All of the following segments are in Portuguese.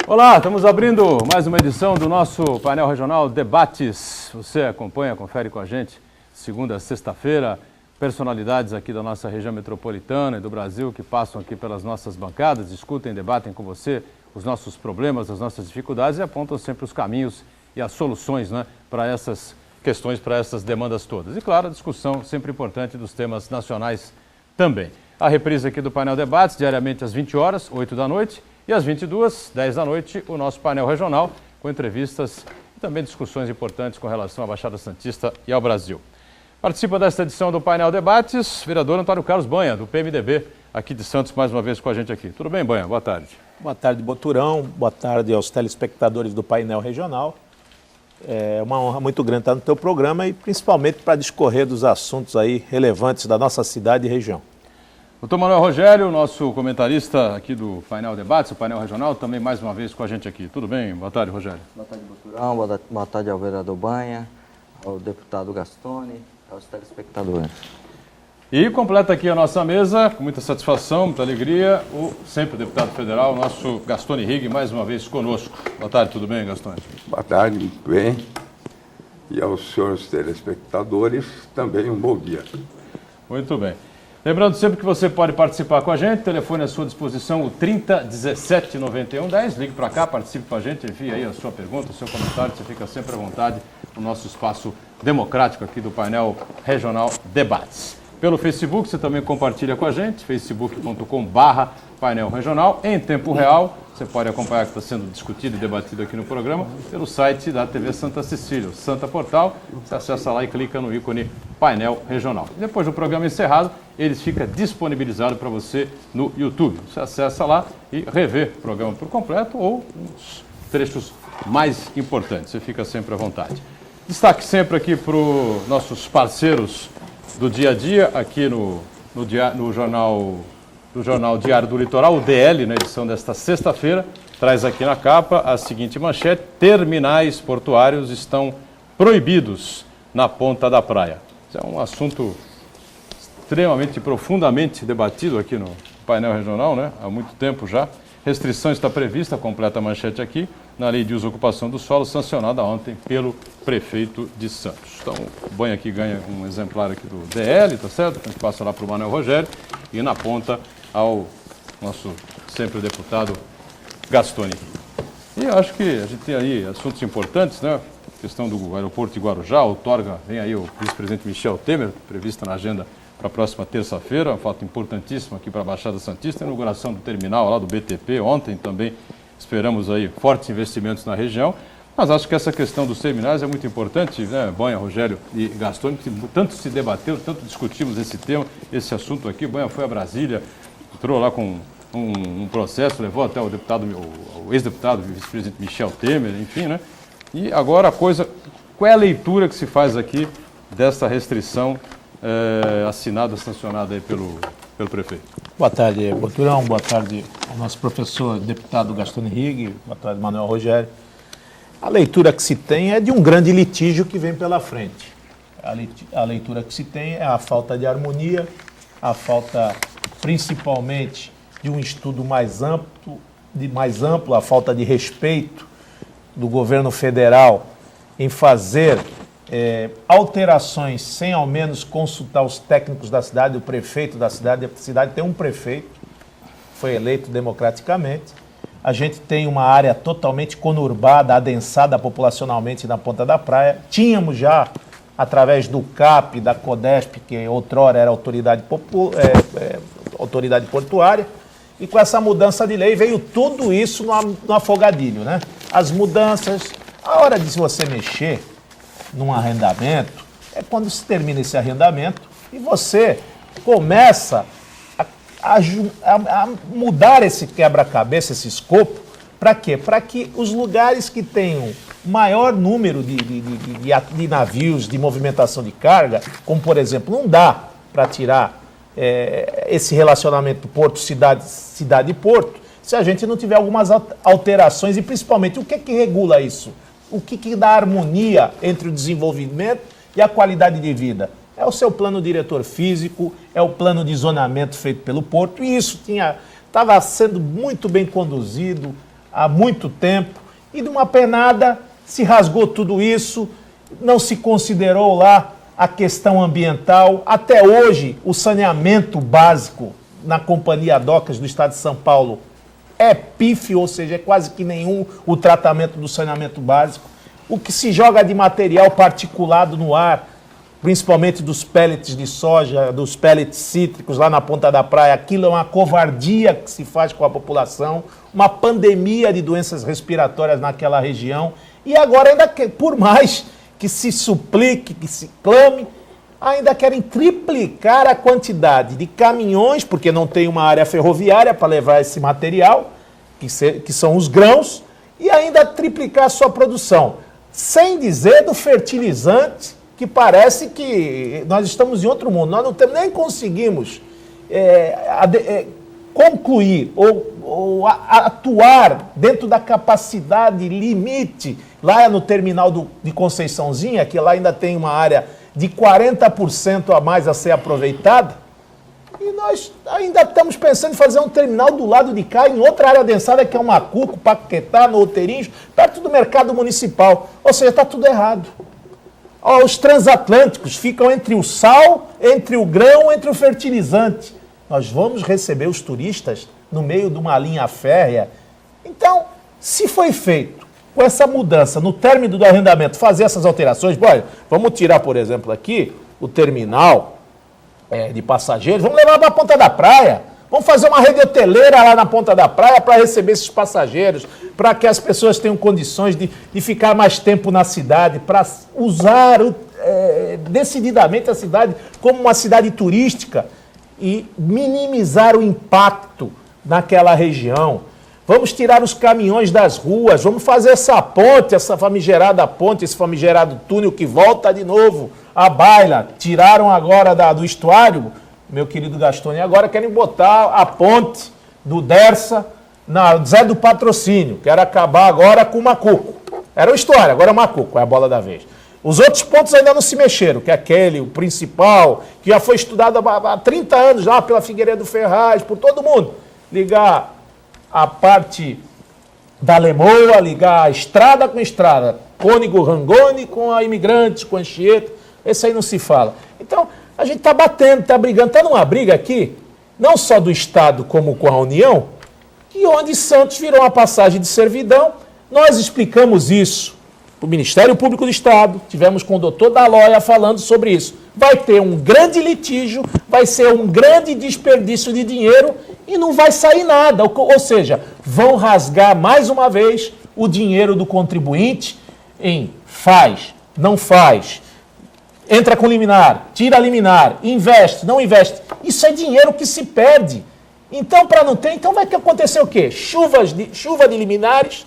Olá, estamos abrindo mais uma edição do nosso painel regional Debates. Você acompanha, confere com a gente, segunda a sexta-feira, personalidades aqui da nossa região metropolitana e do Brasil que passam aqui pelas nossas bancadas, discutem, debatem com você os nossos problemas, as nossas dificuldades e apontam sempre os caminhos e as soluções, né, para essas questões, para essas demandas todas. E claro, a discussão sempre importante dos temas nacionais também. A reprise aqui do painel Debates, diariamente às 20 horas, 8 da noite, e às 22, 10 da noite, o nosso painel regional, com entrevistas e também discussões importantes com relação à Baixada Santista e ao Brasil. Participa desta edição do painel Debates, vereador Antônio Carlos Banha, do PMDB, aqui de Santos, mais uma vez com a gente aqui. Tudo bem, Banha? Boa tarde. Boa tarde, Boturão. Boa tarde aos telespectadores do painel regional. É uma honra muito grande estar no teu programa e principalmente para discorrer dos assuntos aí relevantes da nossa cidade e região. Doutor Manuel Rogério, nosso comentarista aqui do painel Debates, o painel regional, também mais uma vez com a gente aqui. Tudo bem? Boa tarde, Rogério. Boa tarde, Boturão. Boa tarde ao vereador Banha, ao deputado Gastone, aos telespectadores. E completa aqui a nossa mesa, com muita satisfação, muita alegria, o sempre deputado federal, nosso Gastone Rigg, mais uma vez conosco. Boa tarde, tudo bem, Gastone? Boa tarde, muito bem. E aos senhores telespectadores, também um bom dia. Muito bem. Lembrando sempre que você pode participar com a gente, telefone à sua disposição, o 30 17 91 10. Ligue para cá, participe com a gente, envie aí a sua pergunta, o seu comentário, você fica sempre à vontade no nosso espaço democrático aqui do painel regional Debates. Pelo Facebook, você também compartilha com a gente, facebook.com/painel regional, em tempo real. Você pode acompanhar o que está sendo discutido e debatido aqui no programa pelo site da TV Santa Cecília, o Santa Portal. Você acessa lá e clica no ícone Painel Regional. Depois do programa encerrado, ele fica disponibilizado para você no YouTube. Você acessa lá e revê o programa por completo ou os trechos mais importantes. Você fica sempre à vontade. Destaque sempre aqui para os nossos parceiros do dia a dia, aqui no jornal Diário do Litoral, o DL, na edição desta sexta-feira, traz aqui na capa a seguinte manchete: terminais portuários estão proibidos na ponta da praia. Isso é um assunto extremamente e profundamente debatido aqui no painel regional, né? Há muito tempo já. Restrição está prevista, completa a manchete aqui, na Lei de Uso e Ocupação do Solo, sancionada ontem pelo prefeito de Santos. Então, o Banha aqui ganha um exemplar aqui do DL, tá certo? A gente passa lá para o Manuel Rogério e na ponta ao nosso sempre deputado Gastone. E eu acho que a gente tem aí assuntos importantes, né? A questão do aeroporto de Guarujá, outorga, vem aí o vice-presidente Michel Temer, prevista na agenda para a próxima terça-feira, um fato importantíssimo aqui para a Baixada Santista, a inauguração do terminal lá do BTP ontem também, esperamos aí fortes investimentos na região, mas acho que essa questão dos terminais é muito importante, né, Banha, Rogério e Gastone, que tanto se debateu, tanto discutimos esse tema, esse assunto aqui. Banha foi a Brasília, entrou lá com um processo, levou até o deputado, o ex-deputado, o vice-presidente Michel Temer, enfim, né, e agora a coisa, qual é a leitura que se faz aqui dessa restrição assinada, sancionada aí pelo prefeito? Boa tarde, Boturão. Boa tarde ao nosso professor deputado Gastone Rigg. Boa tarde, Manuel Rogério. A leitura que se tem é de um grande litígio que vem pela frente. A leitura que se tem é a falta de harmonia, a falta principalmente de um estudo mais amplo, a falta de respeito do governo federal em fazer alterações sem ao menos consultar os técnicos da cidade, o prefeito da cidade. A cidade tem um prefeito, foi eleito democraticamente. A gente tem uma área totalmente conurbada, adensada populacionalmente na ponta da praia. Tínhamos já, através do CAP, da CODESP, que outrora era autoridade portuária, e com essa mudança de lei veio tudo isso no afogadilho, né? As mudanças, a hora de você mexer num arrendamento, é quando se termina esse arrendamento e você começa a mudar esse quebra-cabeça, esse escopo, para quê? Para que os lugares que tenham maior número de navios, de movimentação de carga, como por exemplo, não dá para tirar esse relacionamento porto-cidade, cidade-porto, se a gente não tiver algumas alterações e principalmente o que é que regula isso? O que dá harmonia entre o desenvolvimento e a qualidade de vida? É o seu plano diretor físico, é o plano de zonamento feito pelo porto, e isso estava sendo muito bem conduzido. há muito tempo, e de uma penada se rasgou tudo isso, não se considerou lá a questão ambiental. Até hoje, o saneamento básico na Companhia Docas do Estado de São Paulo é pífio, ou seja, é quase que nenhum o tratamento do saneamento básico. O que se joga de material particulado no ar, principalmente dos pellets de soja, dos pellets cítricos lá na ponta da praia, aquilo é uma covardia que se faz com a população, uma pandemia de doenças respiratórias naquela região. E agora, ainda que, por mais que se suplique, que se clame, ainda querem triplicar a quantidade de caminhões, porque não tem uma área ferroviária para levar esse material, que são os grãos, e ainda triplicar a sua produção. Sem dizer do fertilizante, que parece que nós estamos em outro mundo. Nós não temos, nem conseguimos concluir ou atuar dentro da capacidade limite lá no terminal de Conceiçãozinha, que lá ainda tem uma área de 40% a mais a ser aproveitada, e nós ainda estamos pensando em fazer um terminal do lado de cá, em outra área densada, que é o Macuco, Paquetá, no Outeirinhos, perto do mercado municipal. Ou seja, está tudo errado. Os transatlânticos ficam entre o sal, entre o grão, entre o fertilizante. Nós vamos receber os turistas no meio de uma linha férrea. Então, se foi feito com essa mudança no término do arrendamento, fazer essas alterações, olha, vamos tirar, por exemplo, aqui o terminal de passageiros, vamos levar para a ponta da praia, vamos fazer uma rede hoteleira lá na ponta da praia para receber esses passageiros, para que as pessoas tenham condições de ficar mais tempo na cidade, para usar decididamente a cidade como uma cidade turística e minimizar o impacto naquela região. Vamos tirar os caminhões das ruas, vamos fazer essa ponte, essa famigerada ponte, esse famigerado túnel que volta de novo à baila. Tiraram agora do estuário, meu querido Gastone, agora querem botar a ponte do Dersa na Zé do Patrocínio. Quero acabar agora com o Macuco. Era o estuário, agora é o Macuco, é a bola da vez. Os outros pontos ainda não se mexeram, que é aquele, o principal, que já foi estudado há 30 anos lá pela Figueiredo Ferraz, por todo mundo. Ligar a parte da Lemoa, ligar a estrada com a estrada, Cônigo Rangoni com a Imigrantes, com a Anchieta, esse aí não se fala. Então, a gente está batendo, está brigando, está numa briga aqui, não só do Estado como com a União, e onde Santos virou uma passagem de servidão. Nós explicamos isso para o Ministério Público do Estado, tivemos com o doutor Dalóia falando sobre isso. Vai ter um grande litígio, vai ser um grande desperdício de dinheiro e não vai sair nada. Ou seja, vão rasgar mais uma vez o dinheiro do contribuinte em faz, não faz, entra com liminar, tira liminar, investe, não investe. Isso é dinheiro que se perde. Então, para não ter, então vai acontecer o quê? Chuva de liminares,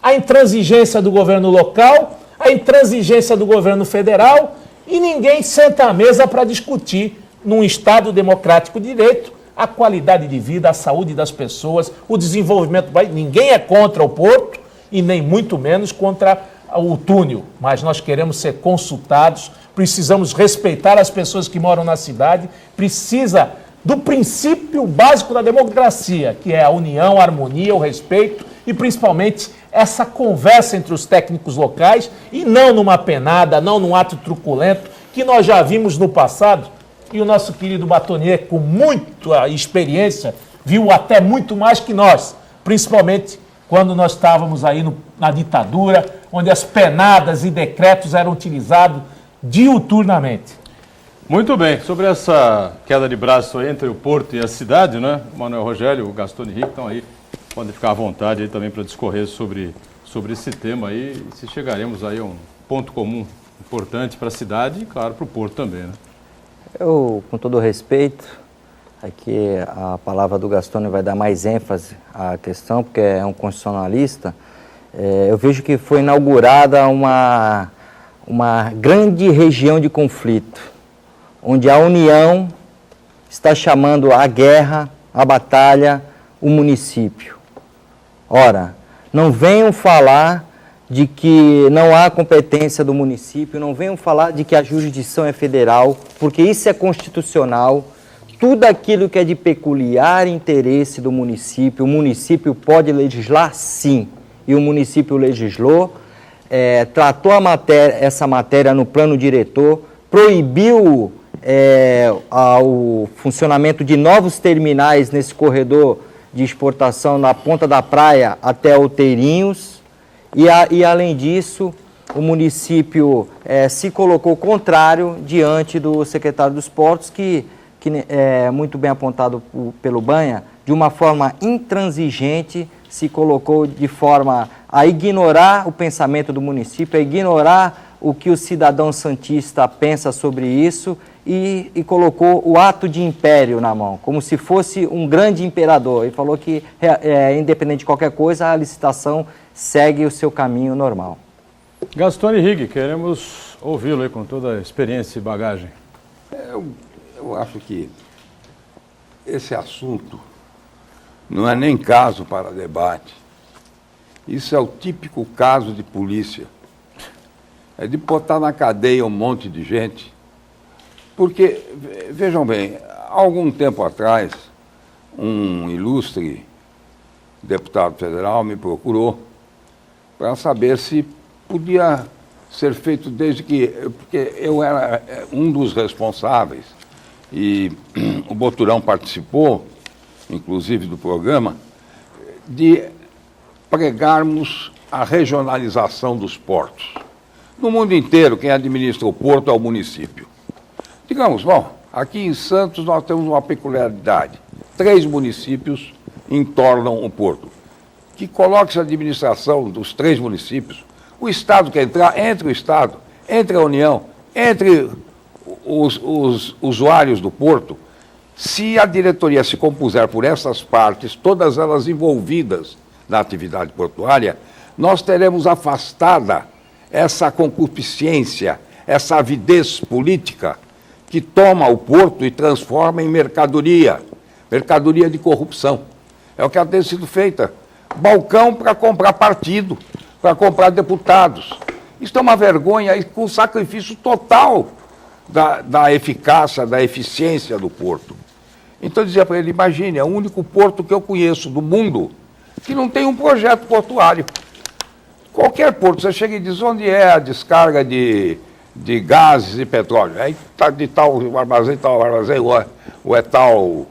a intransigência do governo local, a intransigência do governo federal, e ninguém senta à mesa para discutir, num Estado democrático de direito, a qualidade de vida, a saúde das pessoas, o desenvolvimento do país. Ninguém é contra o porto e nem muito menos contra o túnel, mas nós queremos ser consultados, precisamos respeitar as pessoas que moram na cidade, precisa do princípio básico da democracia, que é a união, a harmonia, o respeito e principalmente essa conversa entre os técnicos locais e não numa penada, não num ato truculento que nós já vimos no passado. E o nosso querido Batonier, com muita experiência, viu até muito mais que nós, principalmente quando nós estávamos aí na ditadura, onde as penadas e decretos eram utilizados diuturnamente. Muito bem, sobre essa queda de braço entre o porto e a cidade, né? O Manuel Rogério, o Gastone Henrique estão aí, podem ficar à vontade aí também para discorrer sobre esse tema aí, e se chegaremos aí a um ponto comum importante para a cidade e, claro, para o porto também, né? Eu, com todo respeito, aqui a palavra do Gastone vai dar mais ênfase à questão, porque é um constitucionalista. Eu vejo que foi inaugurada uma grande região de conflito, onde a União está chamando a guerra, a batalha, o município. Ora, não venham falar de que não há competência do município, não venham falar de que a jurisdição é federal, porque isso é constitucional. tudo aquilo que é de peculiar interesse do município, o município pode legislar sim, e o município legislou, tratou essa matéria no plano diretor, proibiu o funcionamento de novos terminais nesse corredor de exportação na ponta da praia até Outeirinhos, e além disso, o município se colocou contrário diante do secretário dos Portos, que é muito bem apontado pelo Banha, de uma forma intransigente, se colocou de forma a ignorar o pensamento do município, a ignorar o que o cidadão santista pensa sobre isso e colocou o ato de império na mão, como se fosse um grande imperador, e falou que, independente de qualquer coisa, a licitação segue o seu caminho normal. Gastone Rigg, queremos ouvi-lo aí com toda a experiência e bagagem. Eu acho que esse assunto não é nem caso para debate. Isso é o típico caso de polícia. É de botar na cadeia um monte de gente. Porque, vejam bem, há algum tempo atrás, um ilustre deputado federal me procurou para saber se podia ser feito porque eu era um dos responsáveis, e o Boturão participou, inclusive, do programa, de pregarmos a regionalização dos portos. No mundo inteiro, quem administra o porto é o município. Digamos, bom, aqui em Santos nós temos uma peculiaridade. 3 municípios entornam o porto. Que coloque-se a administração dos 3 municípios, o Estado quer entrar, entre o Estado, entre a União, entre os usuários do porto. Se a diretoria se compuser por essas partes, todas elas envolvidas na atividade portuária, nós teremos afastada essa concupiscência, essa avidez política que toma o porto e transforma em mercadoria de corrupção. É o que tem sido feita. Balcão para comprar partido, para comprar deputados. Isso é uma vergonha e com sacrifício total da eficácia, da eficiência do porto. Então eu dizia para ele, imagine, é o único porto que eu conheço do mundo que não tem um projeto portuário. Qualquer porto, você chega e diz onde é a descarga de gases e petróleo. Aí está de tal armazém, ou é tal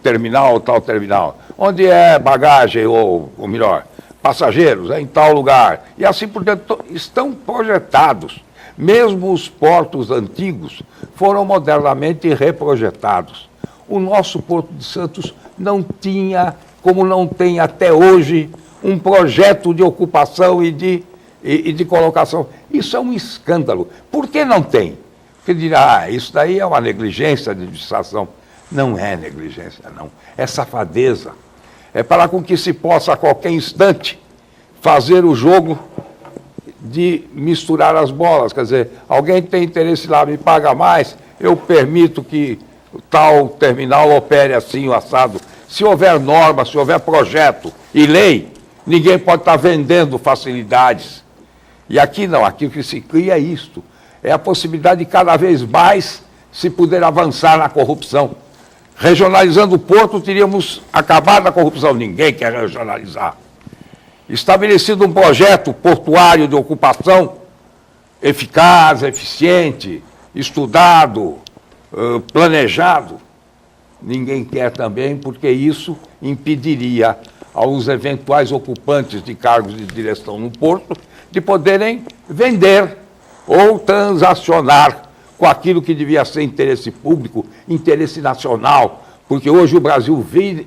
terminal, tal terminal. Onde é bagagem, ou melhor, passageiros, em tal lugar. E assim por diante, estão projetados. Mesmo os portos antigos foram modernamente reprojetados. O nosso Porto de Santos não tinha, como não tem até hoje, um projeto de ocupação e de colocação. Isso é um escândalo. Por que não tem? Porque dirá, isso daí é uma negligência de administração. Não é negligência, não. É safadeza. É para com que se possa, a qualquer instante, fazer o jogo de misturar as bolas. Quer dizer, alguém tem interesse lá, me paga mais, eu permito que tal terminal opere assim, o assado. Se houver norma, se houver projeto e lei, ninguém pode estar vendendo facilidades. E aqui não, aqui o que se cria é isto. É a possibilidade de cada vez mais se poder avançar na corrupção. Regionalizando o porto, teríamos acabado a corrupção. Ninguém quer regionalizar. Estabelecido um projeto portuário de ocupação eficaz, eficiente, estudado, planejado, ninguém quer também, porque isso impediria aos eventuais ocupantes de cargos de direção no porto de poderem vender ou transacionar com aquilo que devia ser interesse público, interesse nacional, porque hoje o Brasil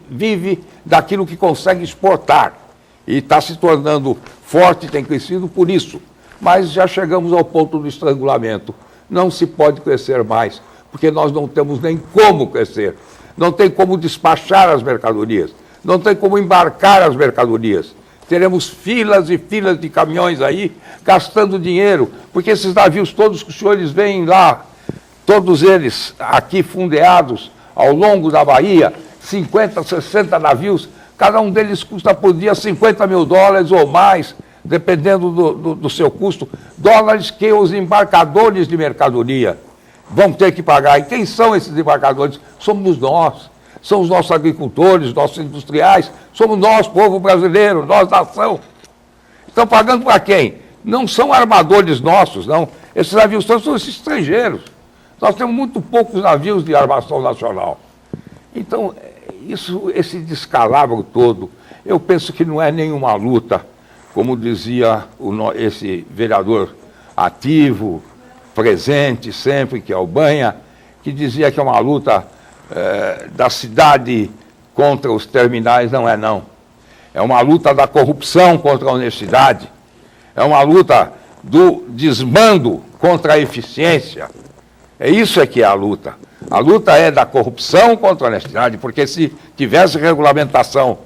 vive daquilo que consegue exportar e está se tornando forte, tem crescido por isso. Mas já chegamos ao ponto do estrangulamento. Não se pode crescer mais, porque nós não temos nem como crescer. Não tem como despachar as mercadorias, não tem como embarcar as mercadorias. Teremos filas e filas de caminhões aí, gastando dinheiro, porque esses navios todos que os senhores veem lá, todos eles aqui fundeados ao longo da Bahia, 50, 60 navios, cada um deles custa por dia $50 mil ou mais, dependendo do seu custo, dólares que os embarcadores de mercadoria vão ter que pagar. E quem são esses embarcadores? Somos nós. São os nossos agricultores, nossos industriais, somos nós, povo brasileiro, nós, nação. Estão pagando para quem? Não são armadores nossos, não. Esses navios todos são esses estrangeiros. Nós temos muito poucos navios de armação nacional. Então, esse descalabro todo, eu penso que não é nenhuma luta, como dizia esse vereador ativo, presente sempre, que é o Banha, que dizia que é uma luta da cidade contra os terminais. Não é, não. É uma luta da corrupção contra a honestidade. É uma luta do desmando contra a eficiência. É isso que é a luta. A luta é da corrupção contra a honestidade, porque se tivesse regulamentação,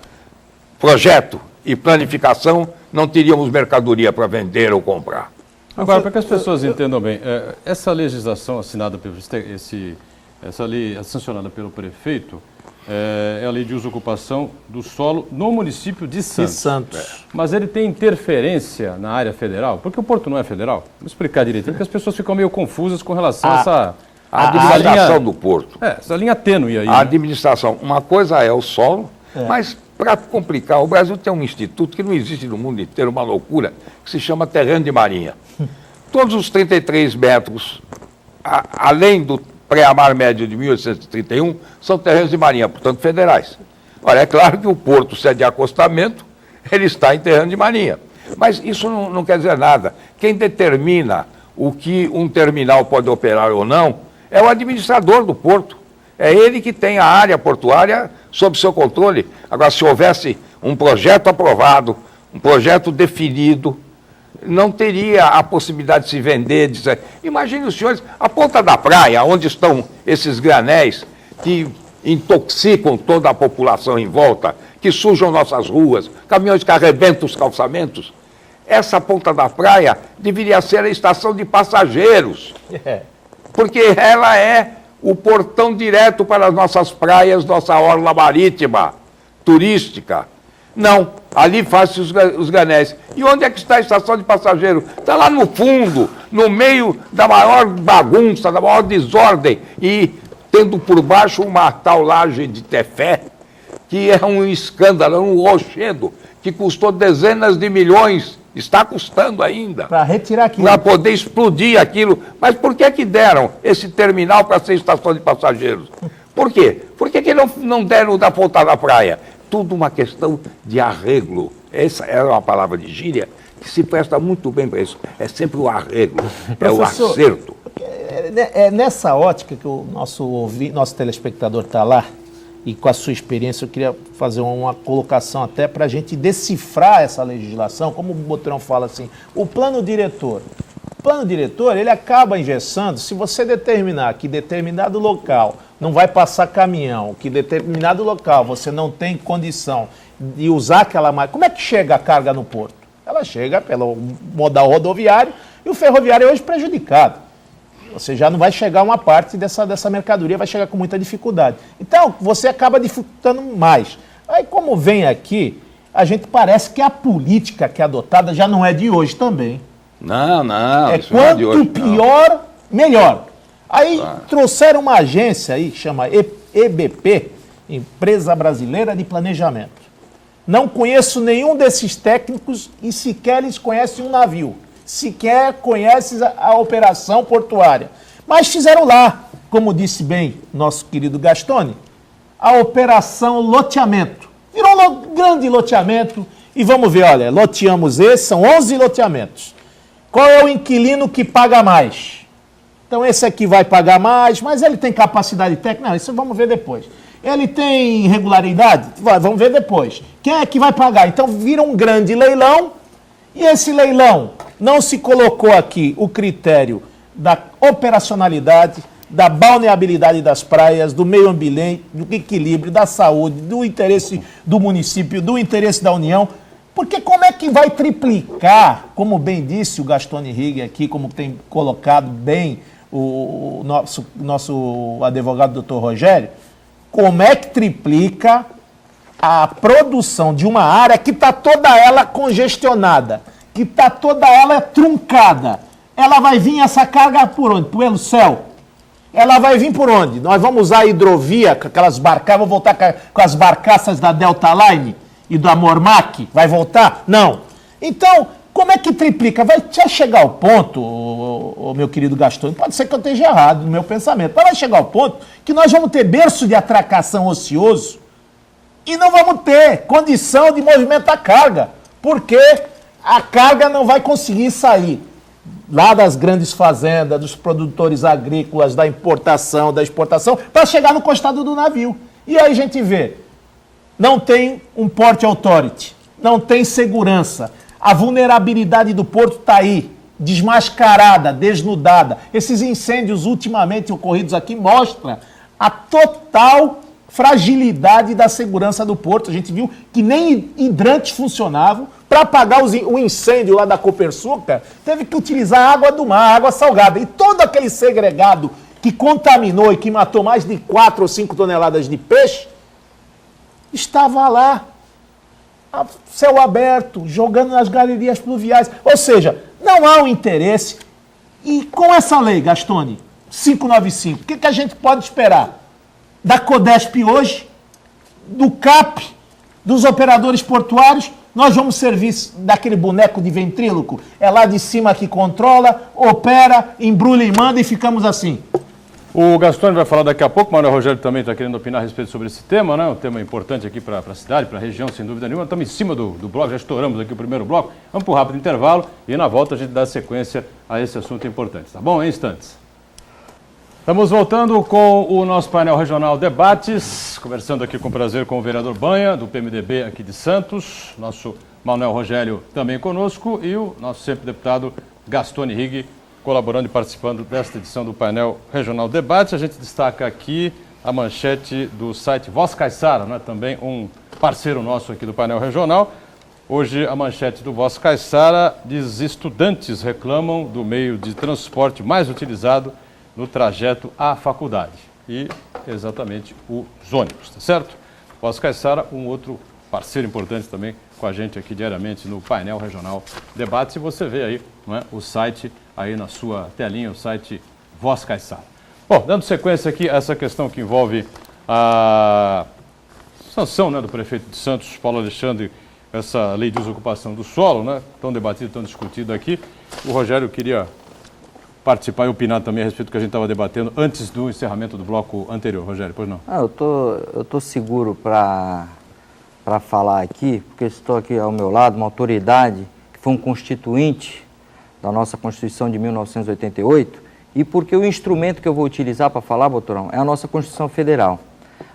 projeto e planificação, não teríamos mercadoria para vender ou comprar. Agora, para que as pessoas entendam bem, essa legislação assinada pelo essa lei sancionada pelo prefeito é a lei de uso e ocupação do solo no município de Santos. Mas ele tem interferência na área federal? Porque o porto não é federal? Vamos explicar direitinho, porque as pessoas ficam meio confusas com relação a essa... A administração do porto. Essa linha tênue aí. A administração. Uma coisa é o solo, mas para complicar, o Brasil tem um instituto que não existe no mundo inteiro, uma loucura, que se chama terreno de marinha. Todos os 33 metros, além do pré-amar médio de 1831, são terrenos de marinha, portanto federais. Olha, é claro que o porto, se é de acostamento, ele está em terreno de marinha. Mas isso não quer dizer nada. Quem determina o que um terminal pode operar ou não é o administrador do porto. É ele que tem a área portuária sob seu controle. Agora, se houvesse um projeto aprovado, um projeto definido, não teria a possibilidade de se vender. Imagine os senhores, a ponta da praia, onde estão esses granéis que intoxicam toda a população em volta, que sujam nossas ruas, caminhões que arrebentam os calçamentos. Essa ponta da praia deveria ser a estação de passageiros, porque ela é o portão direto para as nossas praias, nossa orla marítima, turística. Não, ali faz-se os granéis. E onde é que está a estação de passageiro? Está lá no fundo, no meio da maior bagunça, da maior desordem, e tendo por baixo uma tal laje de Tefé, que é um escândalo, um rochedo, que custou dezenas de milhões, está custando ainda. Para retirar aquilo. Para poder explodir aquilo. Mas por que deram esse terminal para ser estação de passageiros? Por quê? Por que não deram da ponta da praia? Tudo uma questão de arreglo. Essa é uma palavra de gíria que se presta muito bem para isso. É sempre o arreglo, é o acerto. É nessa ótica que o nosso telespectador está lá, e com a sua experiência eu queria fazer uma colocação até para a gente decifrar essa legislação, como o Botrão fala assim, o plano diretor. O plano diretor, ele acaba engessando, se você determinar que determinado local não vai passar caminhão, que determinado local você não tem condição de usar aquela máquina, como é que chega a carga no porto? Ela chega pelo modal rodoviário e o ferroviário é hoje prejudicado. Você já não vai chegar uma parte dessa mercadoria, vai chegar com muita dificuldade. Então, você acaba dificultando mais. Aí, como vem aqui, a gente parece que a política que é adotada já não é de hoje também. Não, É isso não é de hoje, quanto pior, melhor. Aí trouxeram uma agência aí, chama EBP, Empresa Brasileira de Planejamento. Não conheço nenhum desses técnicos e sequer eles conhecem um navio. Sequer conhecem a operação portuária. Mas fizeram lá, como disse bem nosso querido Gastone, a operação loteamento. Virou um grande loteamento e vamos ver, olha, loteamos esse, são 11 loteamentos. Qual é o inquilino que paga mais? Então esse aqui vai pagar mais, mas ele tem capacidade técnica? Não, isso vamos ver depois. Ele tem regularidade? Vamos ver depois. Quem é que vai pagar? Então vira um grande leilão e esse leilão não se colocou aqui o critério da operacionalidade, da balneabilidade das praias, do meio ambiente, do equilíbrio, da saúde, do interesse do município, do interesse da União. Porque como é que vai triplicar, como bem disse o Gastone Higg aqui, como tem colocado bem o nosso advogado doutor Rogério, como é que triplica a produção de uma área que está toda ela congestionada, que está toda ela truncada? Ela vai vir essa carga por onde? Pelo céu. ela vai vir por onde? Nós vamos usar a hidrovia, com aquelas barcaças, vamos voltar com as barcaças da Delta Line e da Mormac? Vai voltar? Não. Então, como é que triplica? Vai chegar ao ponto, o meu querido Gastone, pode ser que eu esteja errado no meu pensamento, mas vai chegar ao ponto que nós vamos ter berço de atracação ocioso e não vamos ter condição de movimentar carga, porque a carga não vai conseguir sair lá das grandes fazendas, dos produtores agrícolas, da importação, da exportação, para chegar no costado do navio. E aí a gente vê, não tem um Port Authority, não tem segurança, a vulnerabilidade do porto está aí, desmascarada, desnudada. Esses incêndios ultimamente ocorridos aqui mostram a total fragilidade da segurança do porto. A gente viu que nem hidrantes funcionavam. Para apagar o incêndio lá da Copersucar, teve que utilizar água do mar, água salgada. E todo aquele segregado que contaminou e que matou mais de 4 ou 5 toneladas de peixe, estava lá, a céu aberto, jogando nas galerias pluviais. Ou seja, não há um interesse. E com essa lei, Gastone, 595, o que a gente pode esperar? Da Codesp hoje, do CAP, dos operadores portuários, nós vamos servir daquele boneco de ventríloco, é lá de cima que controla, opera, embrulha e manda e ficamos assim. O Gastone vai falar daqui a pouco, o Manuel Rogério também está querendo opinar a respeito sobre esse tema, né? Um tema importante aqui para a cidade, para a região, sem dúvida nenhuma. Estamos em cima do bloco, já estouramos aqui o primeiro bloco. Vamos para um rápido intervalo e na volta a gente dá sequência a esse assunto importante, tá bom? Em instantes. Estamos voltando com o nosso painel regional Debates, conversando aqui com prazer com o vereador Banha, do PMDB aqui de Santos, nosso Manuel Rogério também conosco e o nosso sempre deputado Gastone Higg, colaborando e participando desta edição do painel regional Debates. A gente destaca aqui a manchete do site Voz Caiçara, né? Também um parceiro nosso aqui do painel regional. Hoje a manchete do Voz Caiçara diz: estudantes reclamam do meio de transporte mais utilizado no trajeto à faculdade. E exatamente os ônibus, tá certo? Voz Caiçara, um outro parceiro importante também com a gente aqui diariamente no painel regional Debates. E você vê aí, não é, o site aí na sua telinha, o site Voz Caiçara. Bom, dando sequência aqui a essa questão que envolve a sanção, né, do prefeito de Santos, Paulo Alexandre, essa lei de desocupação do solo, né, tão debatida, tão discutida aqui. O Rogério queria participar e opinar também a respeito do que a gente estava debatendo antes do encerramento do bloco anterior. Rogério, pois não? Eu tô seguro para falar aqui, porque estou aqui ao meu lado, uma autoridade que foi um constituinte da nossa Constituição de 1988, e porque o instrumento que eu vou utilizar para falar, Boturão, é a nossa Constituição Federal.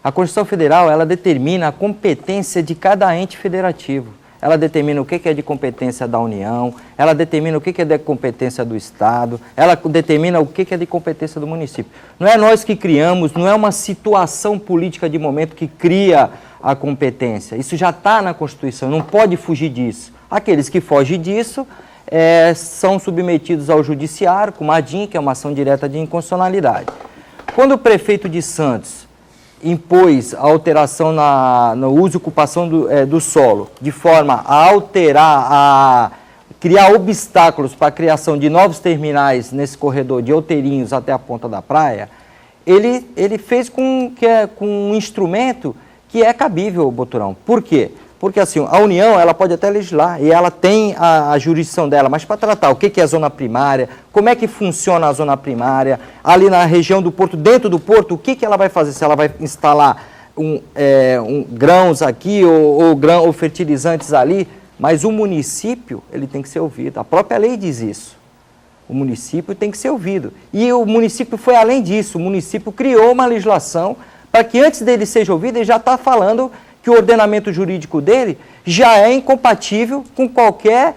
A Constituição Federal, ela determina a competência de cada ente federativo. Ela determina o que é de competência da União, ela determina o que é de competência do Estado, ela determina o que é de competência do município. Não é nós que criamos, não é uma situação política de momento que cria a competência. Isso já está na Constituição, não pode fugir disso. Aqueles que fogem disso são submetidos ao judiciário, com uma ADIM, que é uma ação direta de inconstitucionalidade. Quando o prefeito de Santos impôs a alteração no uso e ocupação do solo, de forma a alterar, criar obstáculos para a criação de novos terminais nesse corredor de Outeirinhos até a ponta da praia, ele fez com um instrumento que é cabível, Boturão. Por quê? Porque assim, a União ela pode até legislar e ela tem a jurisdição dela, mas para tratar o que é a zona primária, como é que funciona a zona primária, ali na região do porto, dentro do porto, o que ela vai fazer? Se ela vai instalar grãos aqui ou fertilizantes ali, mas o município ele tem que ser ouvido. A própria lei diz isso. O município tem que ser ouvido. E o município foi além disso. O município criou uma legislação para que antes dele seja ouvido, ele já está falando que o ordenamento jurídico dele já é incompatível com qualquer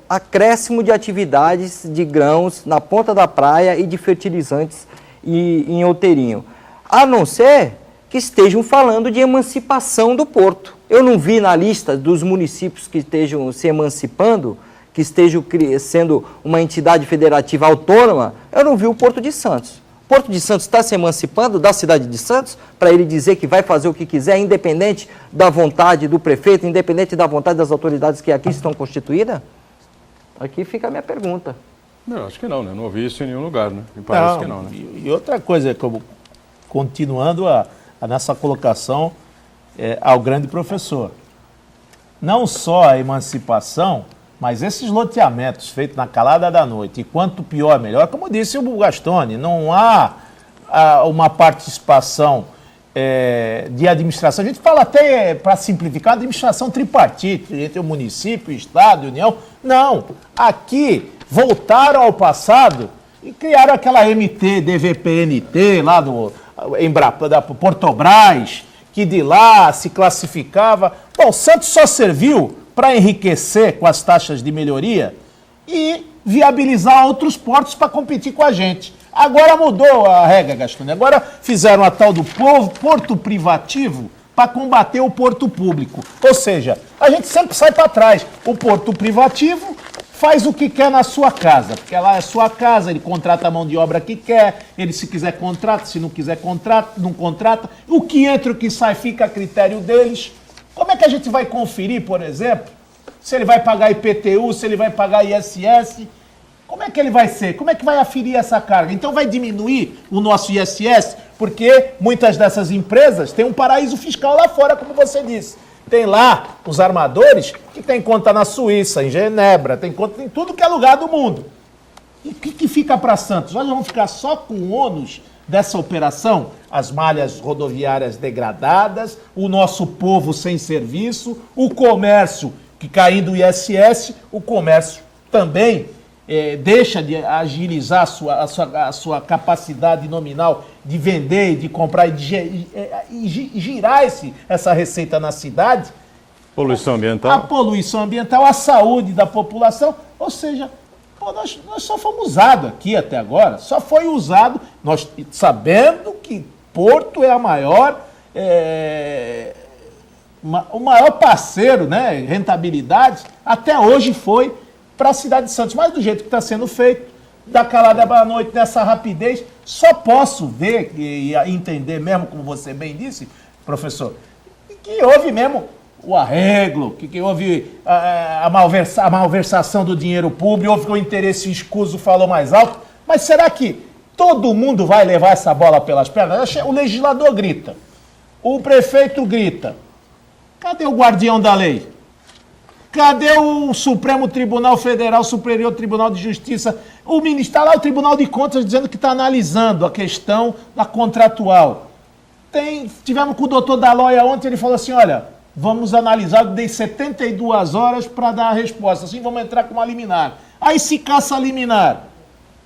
acréscimo de atividades de grãos na ponta da praia e de fertilizantes em Outeirinho. A não ser que estejam falando de emancipação do porto. Eu não vi na lista dos municípios que estejam se emancipando, que estejam sendo uma entidade federativa autônoma, eu não vi o Porto de Santos. O Porto de Santos está se emancipando da cidade de Santos para ele dizer que vai fazer o que quiser, independente da vontade do prefeito, independente da vontade das autoridades que aqui estão constituídas? Aqui fica a minha pergunta. Eu acho que não, né? Não ouvi isso em nenhum lugar, né? Me parece que não, né? E outra coisa, como continuando a nossa colocação ao grande professor, não só a emancipação, mas esses loteamentos feitos na calada da noite, e quanto pior, melhor, como disse o Gastone, não há uma participação de administração. A gente fala até, para simplificar, administração tripartite, entre o município, o Estado, a União. Não, aqui voltaram ao passado e criaram aquela MT, DVPNT, lá da Portobras, que de lá se classificava. Bom, Santos só serviu para enriquecer com as taxas de melhoria e viabilizar outros portos para competir com a gente. Agora mudou a regra, Gastone. Agora fizeram a tal do porto privativo para combater o porto público. Ou seja, a gente sempre sai para trás. O porto privativo faz o que quer na sua casa, porque lá é sua casa, ele contrata a mão de obra que quer, ele se quiser contrata, se não quiser contrata, não contrata. O que entra e o que sai fica a critério deles. Como é que a gente vai conferir, por exemplo, se ele vai pagar IPTU, se ele vai pagar ISS? Como é que ele vai ser? Como é que vai aferir essa carga? Então vai diminuir o nosso ISS, porque muitas dessas empresas têm um paraíso fiscal lá fora, como você disse. Tem lá os armadores que tem conta na Suíça, em Genebra, tem conta em tudo que é lugar do mundo. E o que fica para Santos? Nós vamos ficar só com o ônus dessa operação? As malhas rodoviárias degradadas, o nosso povo sem serviço, o comércio que caindo o ISS, o comércio também deixa de agilizar a sua capacidade nominal de vender, de comprar e girar essa receita na cidade. Poluição ambiental. A poluição ambiental, a saúde da população. Ou seja, nós só fomos usados aqui até agora. Só foi usado, nós sabendo que Porto é o maior parceiro, né, rentabilidade, até hoje foi para a cidade de Santos, mas do jeito que está sendo feito, da calada da noite, nessa rapidez, só posso ver e entender mesmo, como você bem disse, professor, que houve mesmo o arreglo, que houve a malversação do dinheiro público, houve o interesse escuso falou mais alto, mas será que todo mundo vai levar essa bola pelas pernas? O legislador grita, o prefeito grita, cadê o guardião da lei? Cadê o Supremo Tribunal Federal, Superior Tribunal de Justiça? Está lá o Tribunal de Contas dizendo que está analisando a questão da contratual. Tivemos com o doutor Daloia ontem, ele falou assim, olha, vamos analisar, dei 72 horas para dar a resposta, assim vamos entrar com uma liminar. Aí se caça a liminar.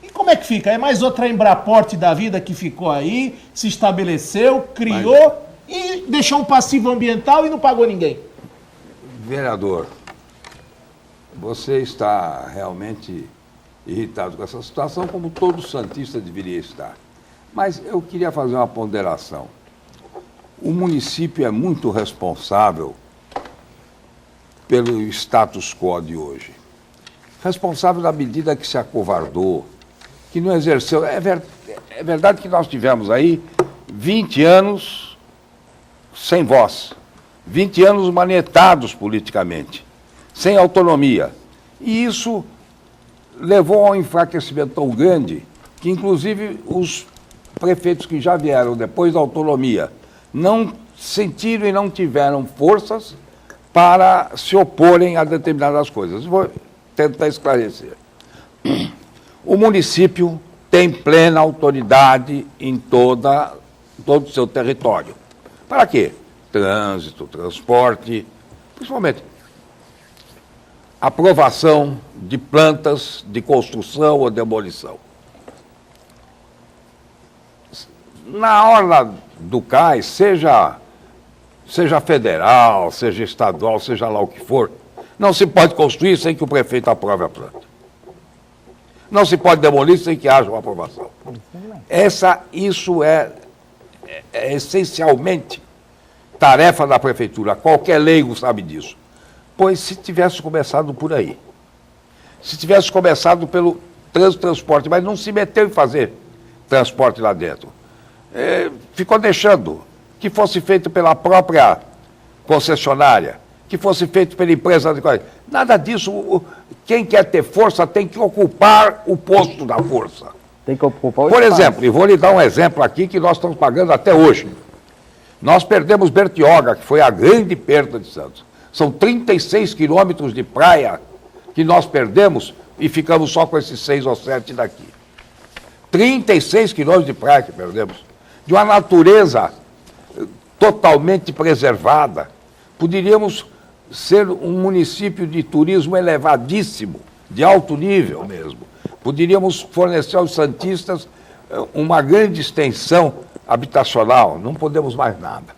E como é que fica? É mais outra Embraporte da vida que ficou aí, se estabeleceu, criou e deixou um passivo ambiental e não pagou ninguém. Vereador, você está realmente irritado com essa situação, como todo santista deveria estar. Mas eu queria fazer uma ponderação. O município é muito responsável pelo status quo de hoje. Responsável na medida que se acovardou, que não exerceu. É verdade que nós tivemos aí 20 anos sem voz, 20 anos manietados politicamente, sem autonomia. E isso levou a um enfraquecimento tão grande que, inclusive, os prefeitos que já vieram depois da autonomia não sentiram e não tiveram forças para se oporem a determinadas coisas. Vou tentar esclarecer. O município tem plena autoridade em todo o seu território. Para quê? Trânsito, transporte, principalmente aprovação de plantas de construção ou demolição. Na hora do cais, seja federal, seja estadual, seja lá o que for, não se pode construir sem que o prefeito aprove a planta. Não se pode demolir sem que haja uma aprovação. Isso é essencialmente tarefa da prefeitura. Qualquer leigo sabe disso. Pois se tivesse começado por aí, se tivesse começado pelo transporte, mas não se meteu em fazer transporte lá dentro, ficou deixando que fosse feito pela própria concessionária, que fosse feito pela empresa. Nada disso. Quem quer ter força tem que ocupar o posto da força. Tem que ocupar o Por espaço. exemplo, e vou lhe dar um exemplo aqui que nós estamos pagando até hoje. Nós perdemos Bertioga, que foi a grande perda de Santos. São 36 quilômetros de praia que nós perdemos e ficamos só com esses 6 ou 7 daqui. 36 quilômetros de praia que perdemos. De uma natureza totalmente preservada. Poderíamos ser um município de turismo elevadíssimo, de alto nível mesmo. Poderíamos fornecer aos santistas uma grande extensão habitacional. Não podemos mais nada.